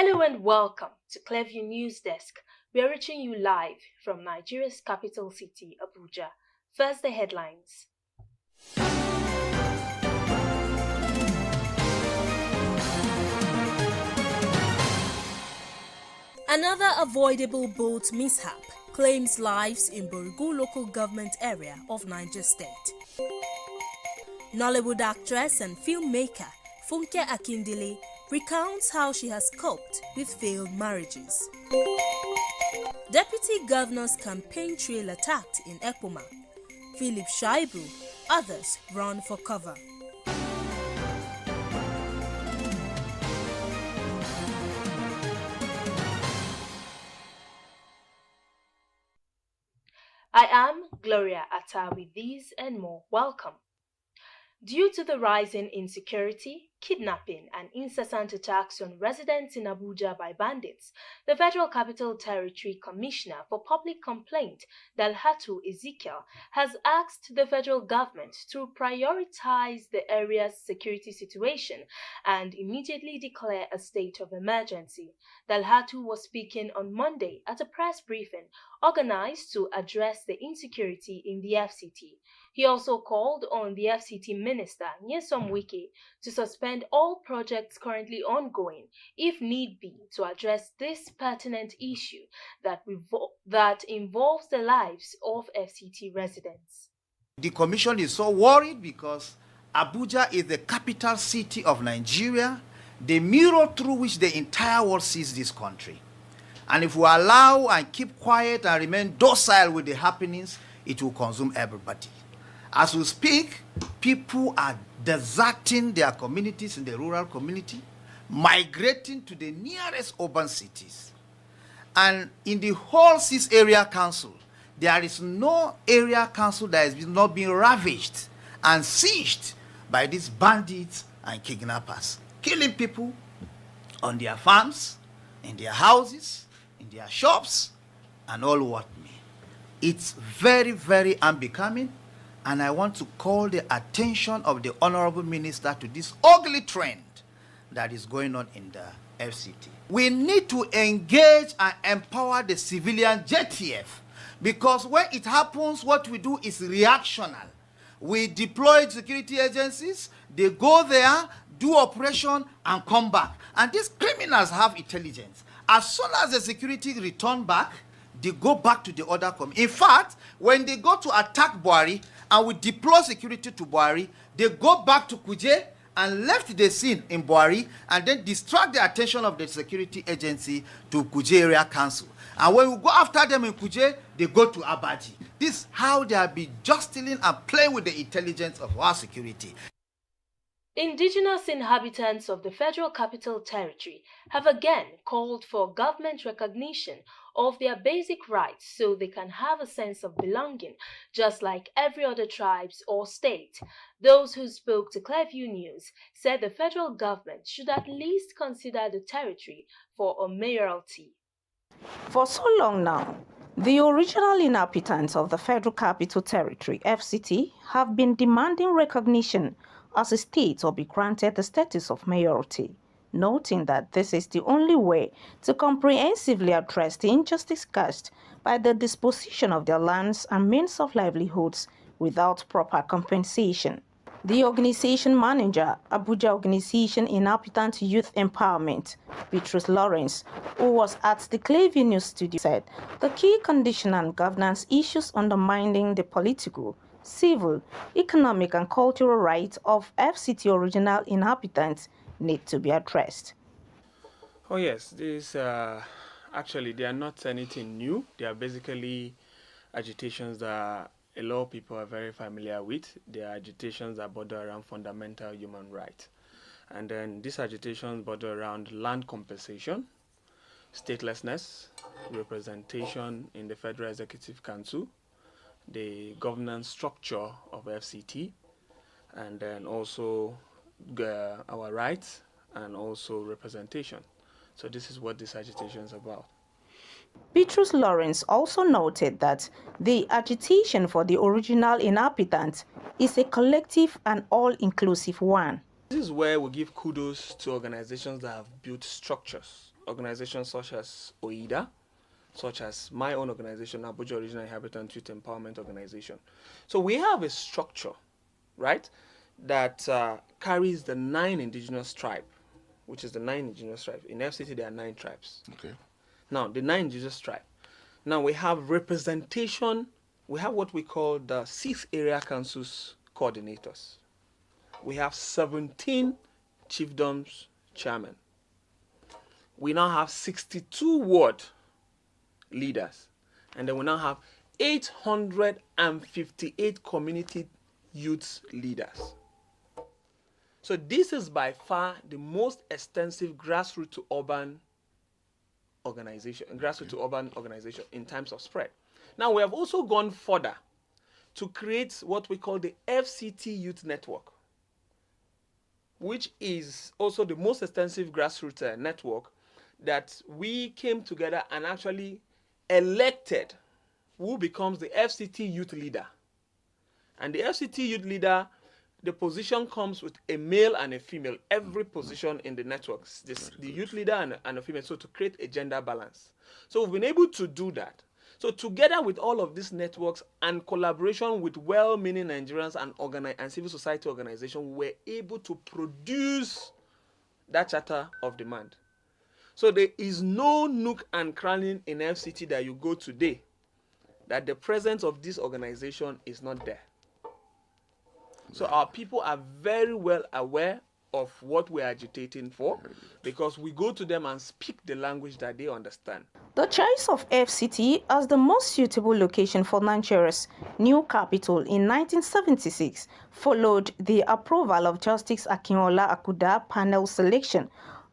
Hello and welcome to Clearview News Desk. We are reaching you live from Nigeria's capital city, Abuja. First, the headlines. Another avoidable boat mishap claims lives in Borigu local government area of Niger State. Nollywood actress and filmmaker Funke Akindele recounts how she has coped with failed marriages. Deputy Governor's campaign trail attacked in Ekpoma. Philip Shaibu, others run for cover. I am Gloria Atta with these and more. Welcome. Due to the rising insecurity, kidnapping, and incessant attacks on residents in Abuja by bandits, the Federal Capital Territory Commissioner for Public Complaint, Dalhatu Ezekiel, has asked the federal government to prioritize the area's security situation and immediately declare a state of emergency. Dalhatu was speaking on Monday at a press briefing organized to address the insecurity in the FCT. He also called on the FCT Minister, Nyesom Wike, to suspend all projects currently ongoing, if need be, to address this pertinent issue that involves the lives of FCT residents. The Commission is so worried because Abuja is the capital city of Nigeria, the mirror through which the entire world sees this country. And if we allow and keep quiet and remain docile with the happenings, it will consume everybody. As we speak, people are deserting their communities in the rural community, migrating to the nearest urban cities. And in the whole 6 area council, there is no area council that has not been ravaged and sieged by these bandits and kidnappers, killing people on their farms, in their houses, in their shops, and all what may. It's very, very unbecoming. And I want to call the attention of the Honorable Minister to this ugly trend that is going on in the FCT. We need to engage and empower the civilian JTF, because when it happens, what we do is reactional. We deploy security agencies, they go there, do operation, and come back. And these criminals have intelligence. As soon as the security return back, they go back to the other community. In fact, when they go to attack Buhari and we deploy security to Buhari, they go back to Kuje and left the scene in Buhari and then distract the attention of the security agency to Kuje Area Council. And when we go after them in Kuje, they go to Abaji. This is how they have been just stealing and playing with the intelligence of our security. Indigenous inhabitants of the Federal Capital Territory have again called for government recognition of their basic rights so they can have a sense of belonging, just like every other tribes or state. Those who spoke to Clearview News said the federal government should at least consider the territory for a mayoralty. For so long now, the original inhabitants of the Federal Capital Territory, FCT, have been demanding recognition as a state or be granted the status of mayoralty, noting that this is the only way to comprehensively address the injustice caused by the disposition of their lands and means of livelihoods without proper compensation. The organization manager, Abuja Organization Inhabitant Youth Empowerment, Beatrice Lawrence, who was at the Clearview News studio, said the key condition and governance issues undermining the political, civil, economic, and cultural rights of FCT original inhabitants need to be addressed. Oh yes, these actually they are not anything new. They are basically agitations that a lot of people are very familiar with. They are agitations that border around fundamental human rights. And then these agitations border around land compensation, statelessness, representation in the Federal Executive Council, the governance structure of FCT, and then also our rights and also representation. So this is what this agitation is about. Beatrice Lawrence also noted that the agitation for the original inhabitants is a collective and all-inclusive one. This is where we give kudos to organizations that have built structures organizations such as OIDA, such as my own organization, Abuja Original Inhabitant Youth Empowerment Organization. So we have a structure, right, that carries the 9 indigenous tribes, which is the 9 indigenous tribes. In FCT, there are 9 tribes. Okay. Now, the 9 indigenous tribes. Now, we have representation. We have what we call the 6 area councils coordinators. We have 17 chiefdoms chairmen. We now have 62 ward leaders. And then we now have 858 community youth leaders. So this is by far the most extensive grassroots to urban organization in terms of spread. Now we have also gone further to create what we call the FCT Youth Network, which is also the most extensive grassroots network that we came together and actually elected who becomes the FCT youth leader. And the FCT youth leader, the position comes with a male and a female, every position in the networks, the youth leader and a female, so to create a gender balance. So we've been able to do that. So together with all of these networks and collaboration with well-meaning Nigerians and civil society organizations, we were able to produce that charter of demand. So there is no nook and cranny in FCT that you go today that the presence of this organization is not there. So our people are very well aware of what we're agitating for, because we go to them and speak the language that they understand. The choice of FCT as the most suitable location for Nigeria's new capital in 1976 followed the approval of Justice Akinola Akuda panel selection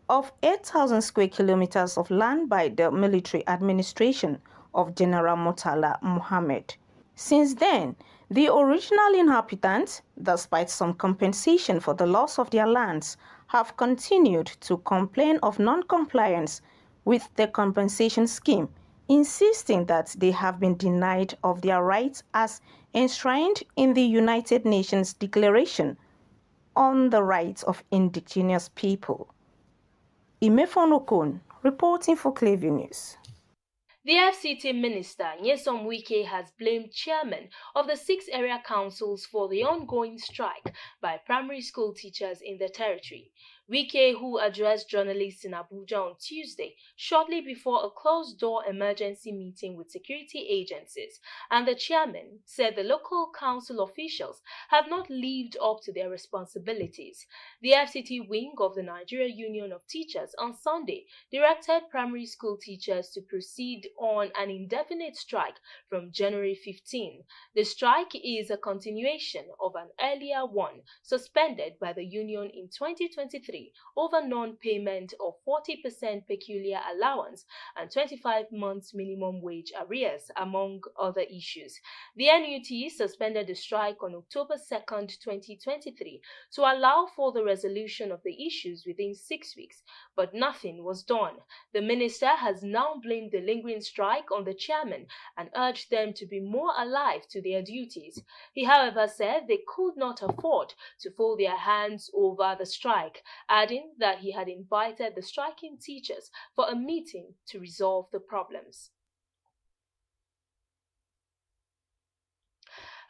of 8,000 square kilometers of land by the military administration of General Murtala Muhammad. Since then, the original inhabitants, despite some compensation for the loss of their lands, have continued to complain of non-compliance with the compensation scheme, insisting that they have been denied of their rights as enshrined in the United Nations Declaration on the Rights of Indigenous People. Imefonokon, reporting for Clearview News. The FCT minister, Nyesom Wike, has blamed chairmen of the 6 area councils for the ongoing strike by primary school teachers in the territory. Wike, who addressed journalists in Abuja on Tuesday, shortly before a closed-door emergency meeting with security agencies, and the chairman said the local council officials have not lived up to their responsibilities. The FCT wing of the Nigeria Union of Teachers on Sunday directed primary school teachers to proceed on an indefinite strike from January 15. The strike is a continuation of an earlier one suspended by the union in 2023 over non-payment of 40% peculiar allowance and 25 months minimum wage arrears, among other issues. The NUT suspended the strike on October 2nd, 2023 to allow for the resolution of the issues within 6 weeks, but nothing was done. The minister has now blamed the lingering strike on the chairman and urged them to be more alive to their duties. He, however, said they could not afford to fold their hands over the strike, adding that he had invited the striking teachers for a meeting to resolve the problems.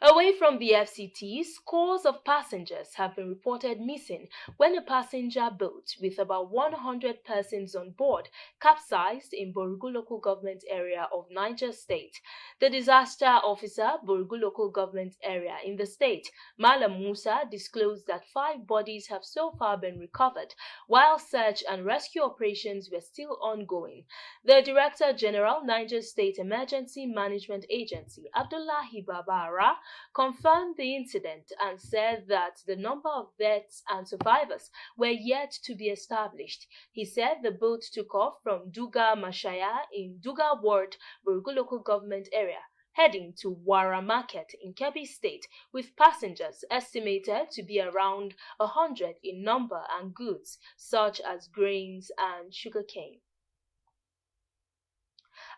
Away from the FCT, scores of passengers have been reported missing when a passenger boat with about 100 persons on board capsized in Borugu local government area of Niger State. The disaster officer, Borugu local government area in the state, Malam Musa, disclosed that 5 bodies have so far been recovered, while search and rescue operations were still ongoing. The Director General, Niger State Emergency Management Agency, Abdullahi Babara, confirmed the incident and said that the number of deaths and survivors were yet to be established. He said the boat took off from Duga Mashaya in Duga Ward, Borugu local government area, heading to Wara Market in Kebbi State, with passengers estimated to be around 100 in number and goods such as grains and sugarcane.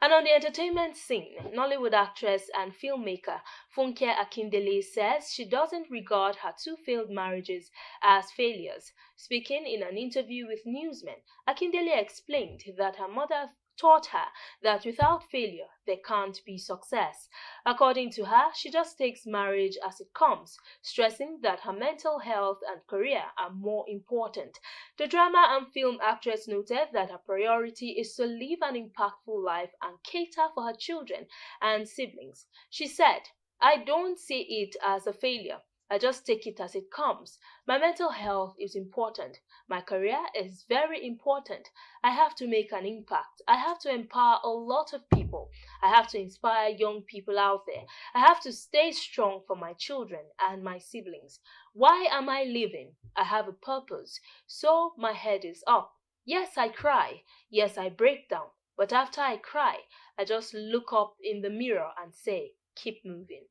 And on the entertainment scene, Nollywood actress and filmmaker Funke Akindele says she doesn't regard her two failed marriages as failures. Speaking in an interview with Newsmen, Akindele explained that her mother taught her that without failure there can't be success. According to her, she just takes marriage as it comes, stressing that her mental health and career are more important. The drama and film actress noted that her priority is to live an impactful life and cater for her children and siblings. She said, "I don't see it as a failure. I just take it as it comes. My mental health is important. My career is very important. I have to make an impact. I have to empower a lot of people. I have to inspire young people out there. I have to stay strong for my children and my siblings. Why am I living? I have a purpose. So my head is up. Yes, I cry. Yes, I break down. But after I cry, I just look up in the mirror and say, keep moving."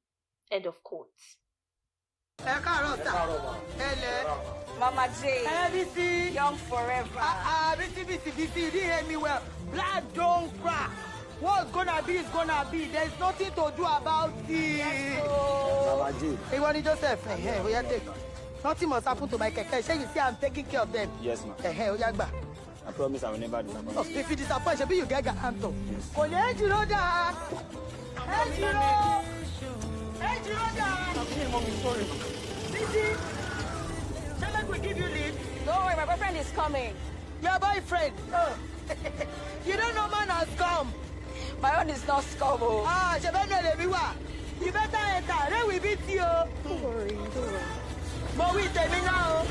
End of quotes. Mama J, young forever. BC, you didn't hear me well. Blood don't crack. What's gonna be is gonna be. There's nothing to do about it. Mama J. Hey, what Joseph? Nothing must happen to my keke. Say you see I'm taking care of them. Yes, ma'am. I promise I will never disappoint. Oh, if you disappoint, you get your hand up. Hey, okay, mommy, sorry. Sissy, tell us we give you leave. Don't worry, my boyfriend is coming. Your boyfriend? Oh. You don't know man has come. My own is not scum. Ah, you better enter. Then we beat you. Don't worry. But we tell me now.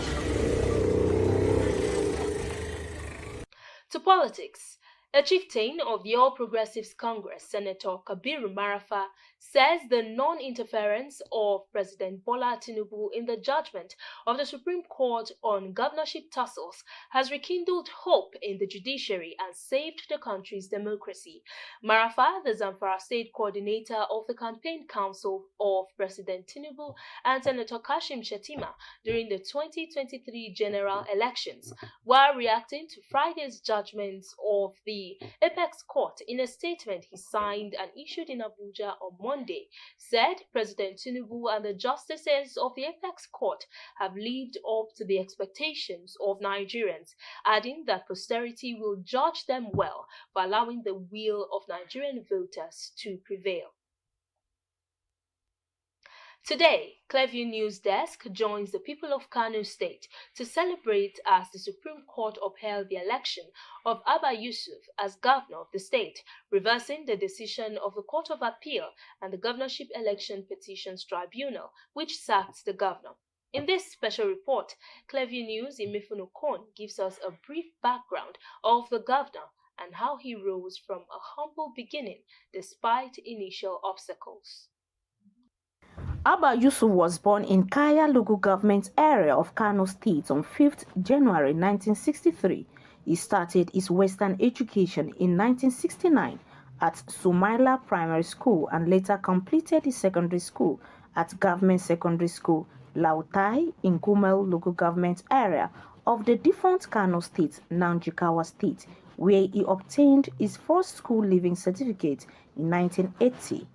To politics. A chieftain of the All Progressives Congress, Senator Kabiru Marafa, says the non-interference of President Bola Tinubu in the judgment of the Supreme Court on governorship tussles has rekindled hope in the judiciary and saved the country's democracy. Marafa, the Zamfara State Coordinator of the Campaign Council of President Tinubu and Senator Kashim Shettima during the 2023 general elections, while reacting to Friday's judgments of the Apex Court in a statement he signed and issued in Abuja on Monday, said President Tinubu and the justices of the Apex Court have lived up to the expectations of Nigerians, adding that posterity will judge them well for allowing the will of Nigerian voters to prevail. Today, Clearview News Desk joins the people of Kano State to celebrate as the Supreme Court upheld the election of Abba Yusuf as governor of the state, reversing the decision of the Court of Appeal and the Governorship Election Petitions Tribunal, which sacked the governor. In this special report, Clearview News Imifuno Kon gives us a brief background of the governor and how he rose from a humble beginning despite initial obstacles. Abba Yusuf was born in Kaya local government area of Kano State on 5th January 1963. He started his Western education in 1969 at Sumaila Primary School and later completed his secondary school at Government Secondary School, Lautai, in Gumel local government area of the defunct Kano State, now Jigawa State, where he obtained his first school leaving certificate in 1980.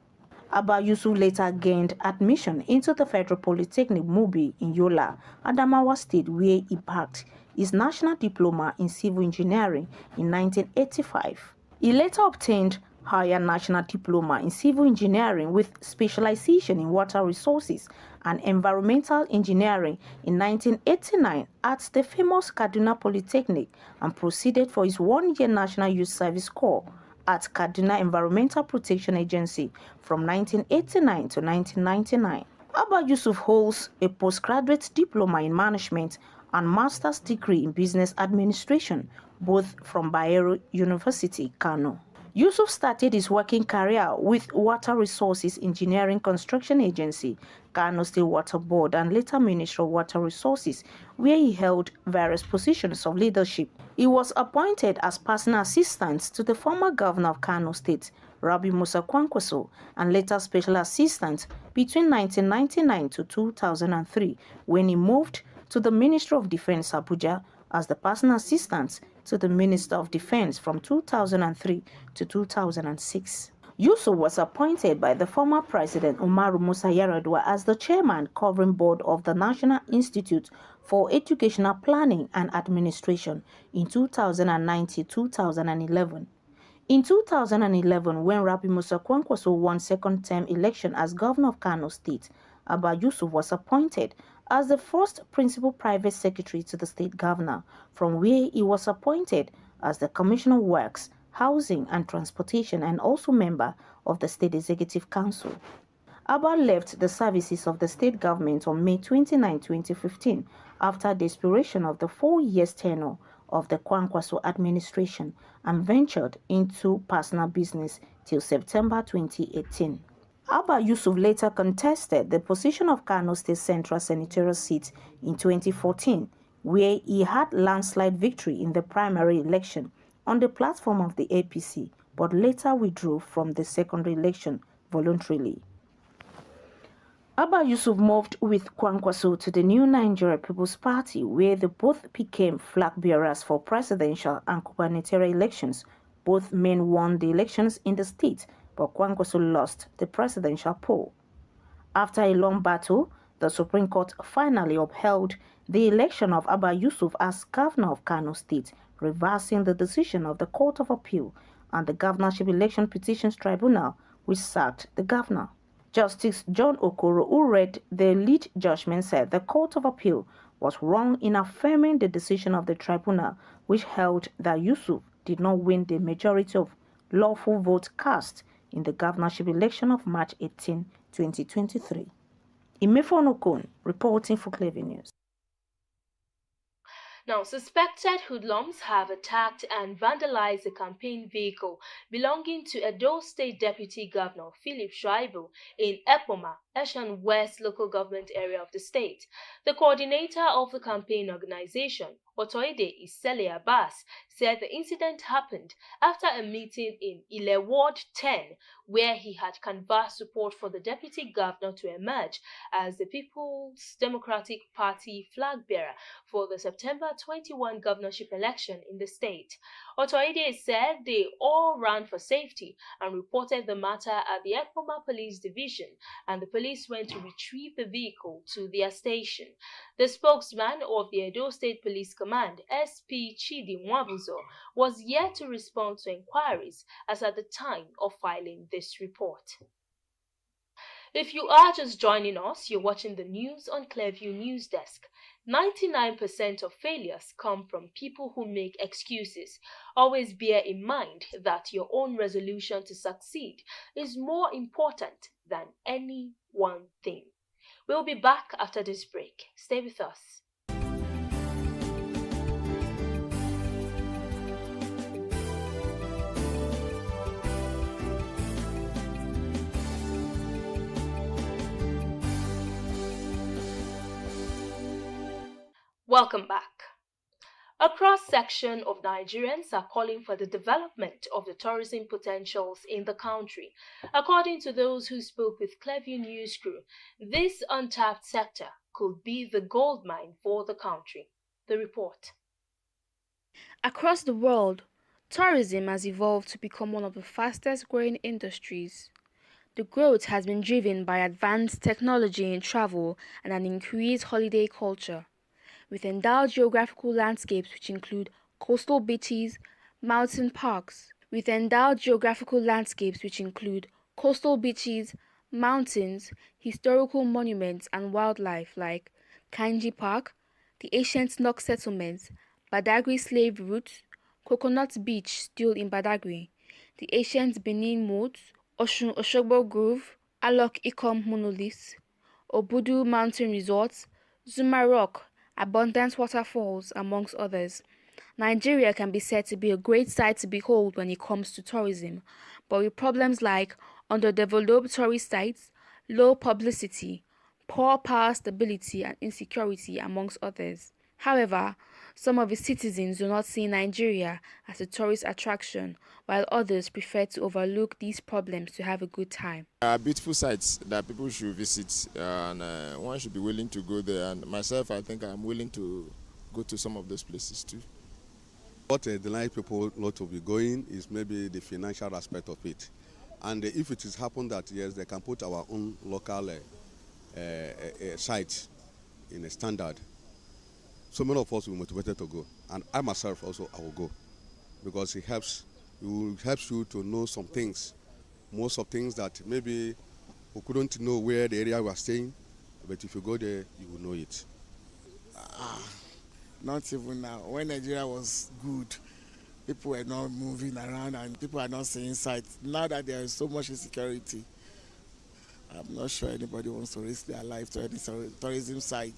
Abba Yusuf later gained admission into the Federal Polytechnic Mubi in Yola, Adamawa State, where he bagged his National Diploma in Civil Engineering in 1985. He later obtained higher National Diploma in Civil Engineering with specialization in water resources and environmental engineering in 1989 at the famous Kaduna Polytechnic and proceeded for his one-year National Youth Service Corps at Kaduna Environmental Protection Agency from 1989 to 1999. Abba Yusuf holds a postgraduate diploma in management and master's degree in business administration, both from Bayero University, Kano. Yusuf started his working career with Water Resources Engineering Construction Agency, Kano State Water Board, and later Ministry of Water Resources, where he held various positions of leadership. He was appointed as personal assistant to the former governor of Kano State, Rabi Musa Kwankwaso, and later special assistant between 1999 to 2003, when he moved to the Ministry of Defense, Abuja, as the personal assistant to the Minister of Defense from 2003 to 2006. Yusuf was appointed by the former President Umaru Musa Yar'Adua as the chairman covering board of the National Institute for Educational Planning and Administration in 2009-2011. In 2011, when Rabi Musa Kwankwaso won second-term election as governor of Kano State, Abba Yusuf was appointed as the first principal private secretary to the state governor, from where he was appointed as the Commissioner of Works, Housing and Transportation, and also member of the State Executive Council. Abba left the services of the state government on May 29, 2015, after the expiration of the 4-year tenure of the Kwankwaso administration, and ventured into personal business till September 2018. Abba Yusuf later contested the position of Kano State Central Senatorial seat in 2014, where he had landslide victory in the primary election on the platform of the APC, but later withdrew from the secondary election voluntarily. Abba Yusuf moved with Kwankwaso to the New Nigeria People's Party, where they both became flag bearers for presidential and gubernatorial elections. Both men won the elections in the state, but Kwankwaso lost the presidential poll. After a long battle, the Supreme Court finally upheld the election of Abba Yusuf as governor of Kano State, reversing the decision of the Court of Appeal and the Governorship Election Petitions Tribunal, which sacked the governor. Justice John Okoro, who read the lead judgment, said the Court of Appeal was wrong in affirming the decision of the tribunal, which held that Yusuf did not win the majority of lawful votes cast in the governorship election of March 18, 2023. Imefon Okon, reporting for Clever News. Now, suspected hoodlums have attacked and vandalized a campaign vehicle belonging to Edo State Deputy Governor Philip Shuaibu in Epoma, Eshan West local government area of the state. The coordinator of the campaign organization, Otoide Isele Abbas, said the incident happened after a meeting in Ile Ward 10, where he had canvassed support for the deputy governor to emerge as the People's Democratic Party flag bearer for the September 21 governorship election in the state. Otoide said they all ran for safety and reported the matter at the Epoma Police Division, and the police went to retrieve the vehicle to their station. The spokesman of the Edo State Police Command, SP Chidi Mwabuzo, was yet to respond to inquiries as at the time of filing this report. If you are just joining us, you're watching the news on Clearview News Desk. 99% of failures come from people who make excuses. Always bear in mind that your own resolution to succeed is more important than any one thing. We'll be back after this break. Stay with us. Welcome back. A cross-section of Nigerians are calling for the development of the tourism potentials in the country. According to those who spoke with Clearview News Crew, this untapped sector could be the gold mine for the country. The report. Across the world, tourism has evolved to become one of the fastest growing industries. The growth has been driven by advanced technology in travel and an increased holiday culture. With endowed geographical landscapes which include coastal beaches, mountain parks, mountains, historical monuments and wildlife like Kainji Park, the ancient Nok settlements, Badagry slave route, Coconut Beach still in Badagry, the ancient Benin Moat, Oshun Oshogbo Grove, Alok Ikom monoliths, Obudu Mountain Resorts, Zuma Rock, abundant waterfalls, amongst others. Nigeria can be said to be a great sight to behold when it comes to tourism, but with problems like underdeveloped tourist sites, low publicity, poor power stability and insecurity, amongst others. However, some of its citizens do not see Nigeria as a tourist attraction, while others prefer to overlook these problems to have a good time. Beautiful sites that people should visit, and one should be willing to go there. And myself, I think I'm willing to go to some of those places too. What denies people not to be going is maybe the financial aspect of it. And if it has happened that, yes, they can put our own local site in a standard, so many of us will be motivated to go. And I myself also, I will go. Because it helps you to know some things. Most of things that maybe we couldn't know where the area we are staying, but if you go there, you will know it. Not even now. When Nigeria was good, people were not moving around and people are not seeing sights. Now that there is so much insecurity, I'm not sure anybody wants to risk their life to any tourism site.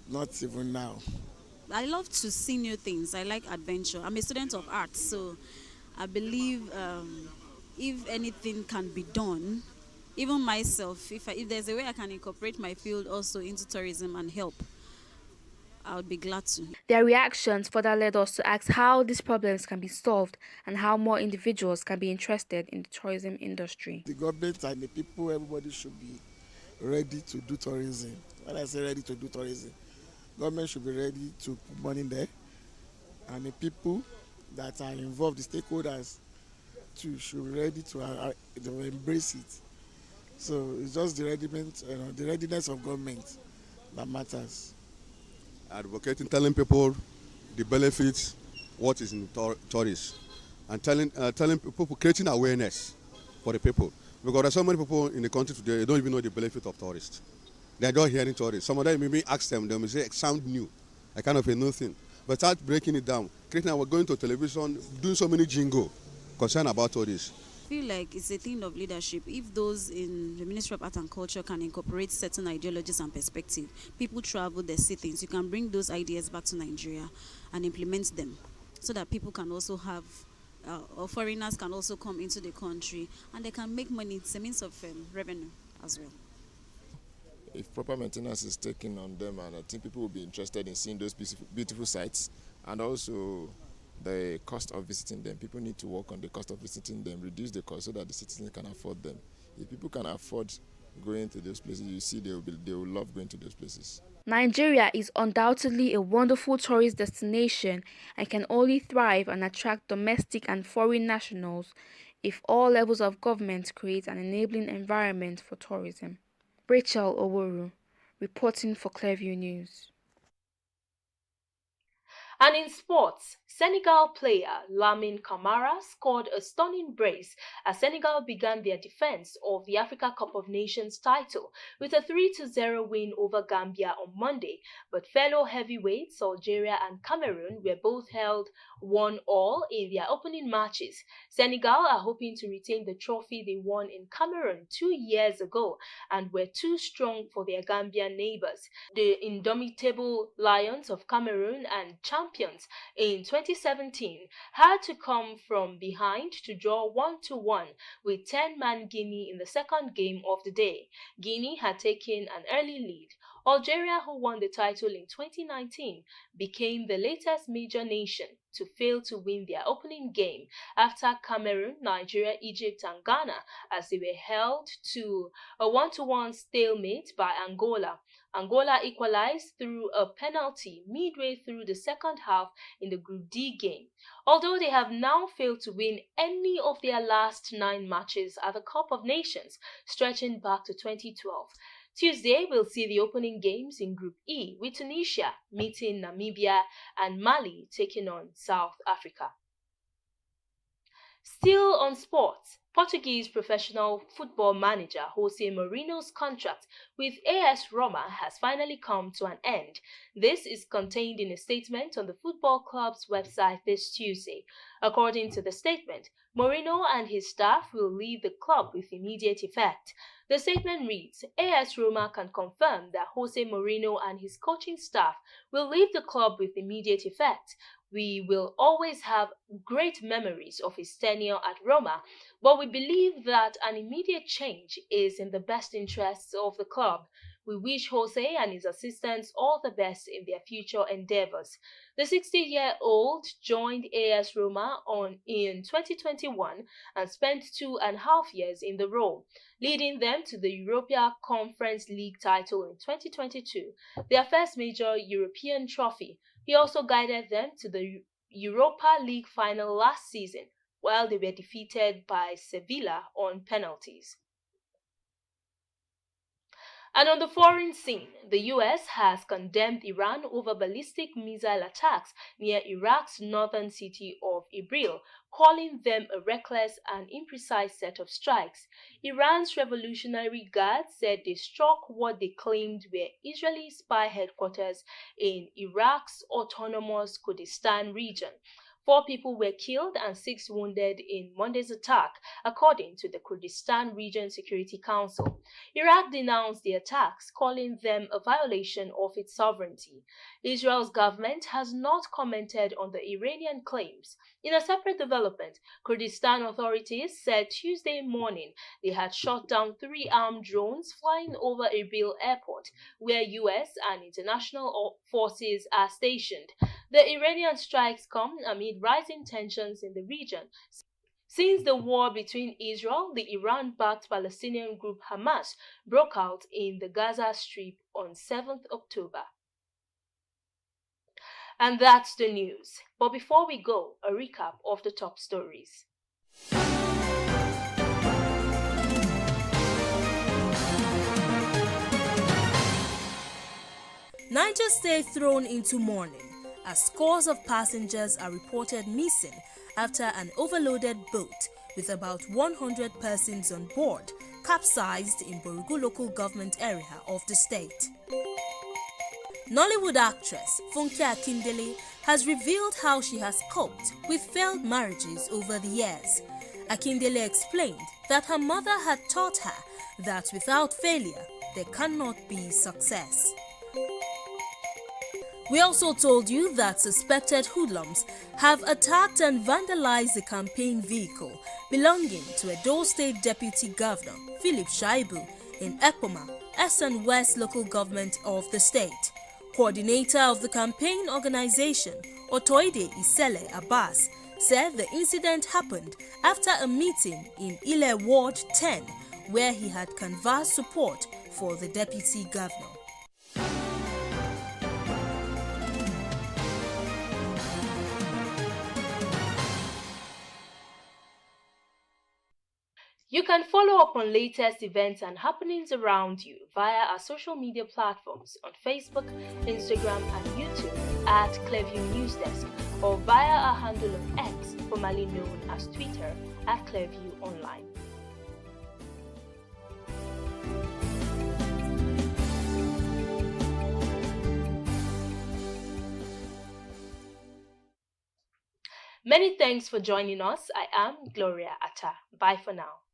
Not even now. I love to see new things. I like adventure. I'm a student of art, so I believe if anything can be done, even myself, if there's a way I can incorporate my field also into tourism and help, I would be glad to. Their reactions further led us to ask how these problems can be solved and how more individuals can be interested in the tourism industry. The government and the people, everybody should be ready to do tourism. When I say ready to do tourism, government should be ready to put money there, and the people that are involved, the stakeholders, too, should be ready to embrace it. So it's just the readiness of government that matters. Advocating, telling people the benefits, what is in tourism, and telling people, creating awareness for the people. Because there are so many people in the country today, they don't even know the benefit of tourists. They are not hearing tourists. Some of them maybe ask them, they may say, it sound new, a kind of a new thing. But start breaking it down. Creating, we're going to television, doing so many jingle concerned about tourists. I feel like it's a thing of leadership. If those in the Ministry of Art and Culture can incorporate certain ideologies and perspective, people travel, they see things, you can bring those ideas back to Nigeria and implement them so that people can also have, or foreigners can also come into the country and they can make money. It's a means of revenue as well. If proper maintenance is taken on them, and I think people will be interested in seeing those beautiful sites, and also the cost of visiting them. People need to work on the cost of visiting them, reduce the cost so that the citizens can afford them. If people can afford going to those places, you see they will love going to those places. Nigeria is undoubtedly a wonderful tourist destination and can only thrive and attract domestic and foreign nationals if all levels of government create an enabling environment for tourism. Rachel Oworu, reporting for Clearview News. And in sports, Senegal player Lamine Camara scored a stunning brace as Senegal began their defense of the Africa Cup of Nations title with a 3-0 win over Gambia on Monday, but fellow heavyweights Algeria and Cameroon were both held 1-1 in their opening matches. Senegal are hoping to retain the trophy they won in Cameroon 2 years ago and were too strong for their Gambian neighbors. The indomitable Lions of Cameroon and champions in 2017 had to come from behind to draw 1-1 with 10-man Guinea in the second game of the day. Guinea had taken an early lead. Algeria, who won the title in 2019, became the latest major nation to fail to win their opening game after Cameroon, Nigeria, Egypt and Ghana as they were held to a 1-1 stalemate by Angola. Angola equalized through a penalty midway through the second half in the Group D game. Although they have now failed to win any of their last 9 matches at the Cup of Nations, stretching back to 2012. Tuesday will see the opening games in Group E, with Tunisia meeting Namibia and Mali taking on South Africa. Still on sports, Portuguese professional football manager Jose Mourinho's contract with AS Roma has finally come to an end. This is contained in a statement on the football club's website this Tuesday. According to the statement, Mourinho and his staff will leave the club with immediate effect. The statement reads, AS Roma can confirm that Jose Mourinho and his coaching staff will leave the club with immediate effect. We will always have great memories of his tenure at Roma, but we believe that an immediate change is in the best interests of the club. We wish Jose and his assistants all the best in their future endeavors. The 60-year-old joined AS Roma in 2021 and spent 2.5 years in the role, leading them to the Europa Conference League title in 2022, their first major European trophy. He also guided them to the Europa League final last season, while they were defeated by Sevilla on penalties. And on the foreign scene, the US has condemned Iran over ballistic missile attacks near Iraq's northern city of Erbil, calling them a reckless and imprecise set of strikes. Iran's Revolutionary Guard said they struck what they claimed were Israeli spy headquarters in Iraq's autonomous Kurdistan region. 4 people were killed and 6 wounded in Monday's attack, according to the Kurdistan Region Security Council. Iraq denounced the attacks, calling them a violation of its sovereignty. Israel's government has not commented on the Iranian claims. In a separate development, Kurdistan authorities said Tuesday morning they had shot down 3 armed drones flying over Erbil Airport, where US and international forces are stationed. The Iranian strikes come amid rising tensions in the region since the war between Israel, the Iran-backed Palestinian group Hamas, broke out in the Gaza Strip on 7th October. And that's the news. But before we go, a recap of the top stories. Niger State thrown into mourning as scores of passengers are reported missing after an overloaded boat with about 100 persons on board capsized in Borugu local government area of the state. Nollywood actress Funke Akindele has revealed how she has coped with failed marriages over the years. Akindele explained that her mother had taught her that without failure, there cannot be success. We also told you that suspected hoodlums have attacked and vandalized a campaign vehicle belonging to Edo State Deputy Governor Philip Shaibu in Ekpoma, Eastern West local government of the state. Coordinator of the campaign organization, Otoide Isele Abbas, said the incident happened after a meeting in Ile Ward 10 where he had canvassed support for the deputy governor. You can follow up on latest events and happenings around you via our social media platforms on Facebook, Instagram, and YouTube at Clearview News Desk, or via our handle on X, formerly known as Twitter, at Clearview Online. Many thanks for joining us. I am Gloria Atta. Bye for now.